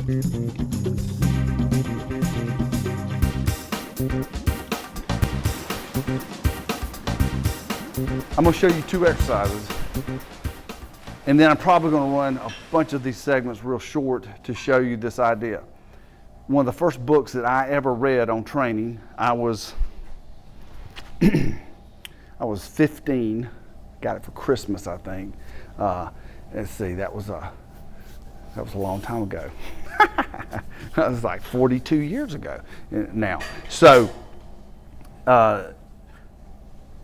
I'm going to show you 2 exercises, and then I'm probably going to run a bunch of these segments real short to show you this idea. One of the first books that I ever read on training, I was 15, got it for Christmas, I think. Let's see, that was a long time ago. That was like 42 years ago now. So,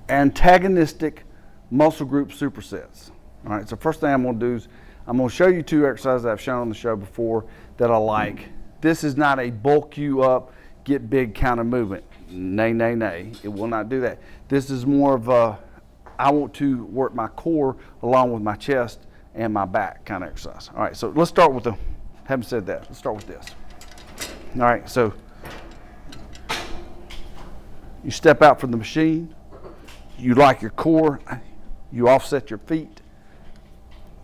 antagonistic muscle group supersets. All right, so first thing I'm going to do is I'm going to show you 2 exercises I've shown on the show before that I like. This is not a bulk you up, get big kind of movement. Nay, nay, nay. It will not do that. This is more of a, I want to work my core along with my chest and my back kind of exercise. All right, so let's start with haven't said that. Let's start with this. All right, so you step out from the machine. You like your core. You offset your feet.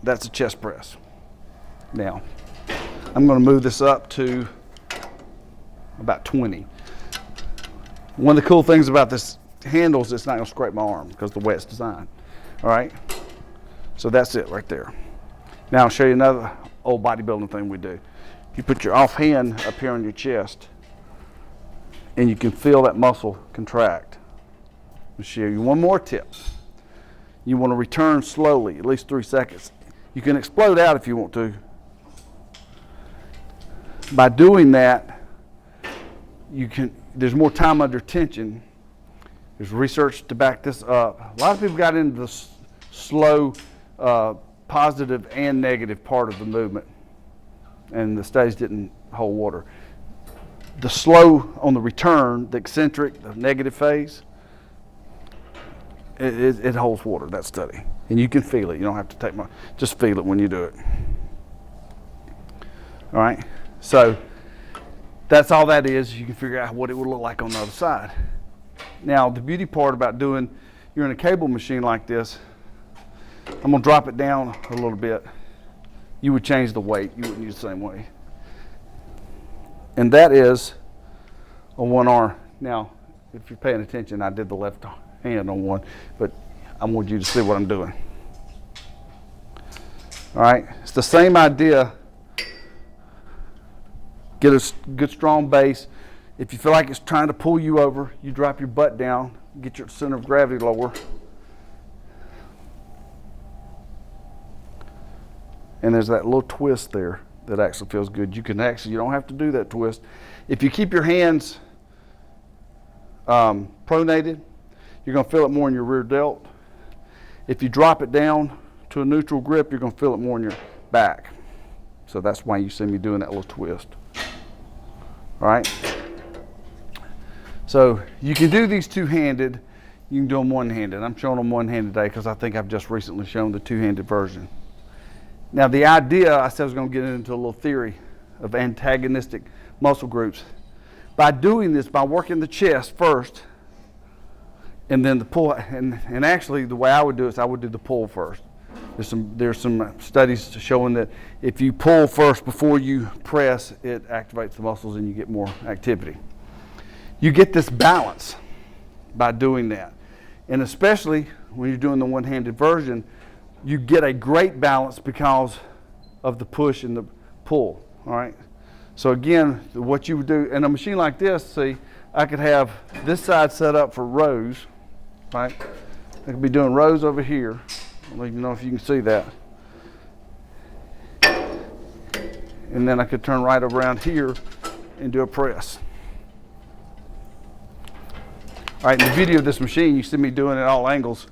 That's a chest press. Now, I'm going to move this up to about 20. One of the cool things about this handle is it's not going to scrape my arm because the way it's designed. All right? So that's it right there. Now I'll show you another old bodybuilding thing we do. You put your offhand up here on your chest, and you can feel that muscle contract. I'll show you one more tip. You want to return slowly, at least 3 seconds. You can explode out if you want to. By doing that, there's more time under tension. There's research to back this up. A lot of people got into the slow, positive and negative part of the movement, and the studies didn't hold water. The slow on the return, the eccentric, the negative phase, it holds water, that study. And you can feel it. You don't have to just feel it when you do it. All right? So that's all that is. You can figure out what it would look like on the other side. Now, the beauty part about you're in a cable machine like this, I'm going to drop it down a little bit. You would change the weight. You wouldn't use the same way. And that is a 1R. Now, if you're paying attention, I did the left hand on one, but I want you to see what I'm doing. All right, it's the same idea. Get a good strong base. If you feel like it's trying to pull you over, you drop your butt down, get your center of gravity lower. And there's that little twist there that actually feels good. You don't have to do that twist. If you keep your hands pronated, you're going to feel it more in your rear delt. If you drop it down to a neutral grip, you're going to feel it more in your back. So that's why you see me doing that little twist. All right? So you can do these two-handed. You can do them one-handed. I'm showing them one-handed today because I think I've just recently shown the two-handed version. Now the idea, I said I was going to get into a little theory of antagonistic muscle groups. By doing this, by working the chest first, and then the pull, and actually the way I would do it is I would do the pull first. There's some studies showing that if you pull first before you press, it activates the muscles and you get more activity. You get this balance by doing that. And especially when you're doing the one-handed version, you get a great balance because of the push and the pull, all right? So again, what you would do in a machine like this, see, I could have this side set up for rows, right? I could be doing rows over here. I don't even know if you can see that. And then I could turn right around here and do a press. All right, in the video of this machine, you see me doing it at all angles.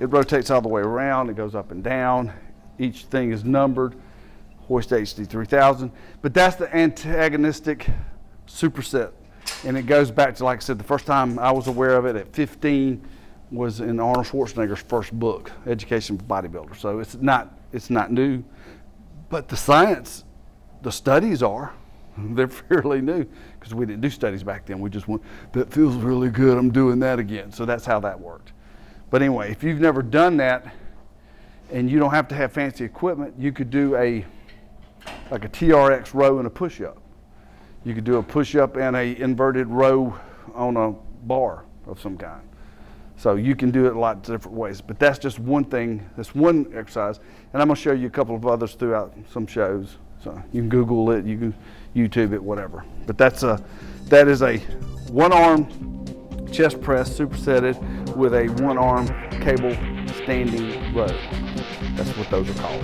It rotates all the way around. It goes up and down. Each thing is numbered. Hoist HD 3000. But that's the antagonistic superset. And it goes back to, like I said, the first time I was aware of it at 15 was in Arnold Schwarzenegger's first book, Education for Bodybuilders. So it's not new. But the science, the studies are. They're fairly new because we didn't do studies back then. We just went, that feels really good, I'm doing that again. So that's how that worked. But anyway, if you've never done that and you don't have to have fancy equipment, you could do a like a TRX row and a push-up. You could do a push-up and a inverted row on a bar of some kind. So you can do it a lot of different ways, but that's just one thing, that's one exercise. And I'm gonna show you a couple of others throughout some shows. So you can Google it, you can YouTube it, whatever. But that is a one-arm chest press supersetted with a one-arm cable standing row. That's what those are called.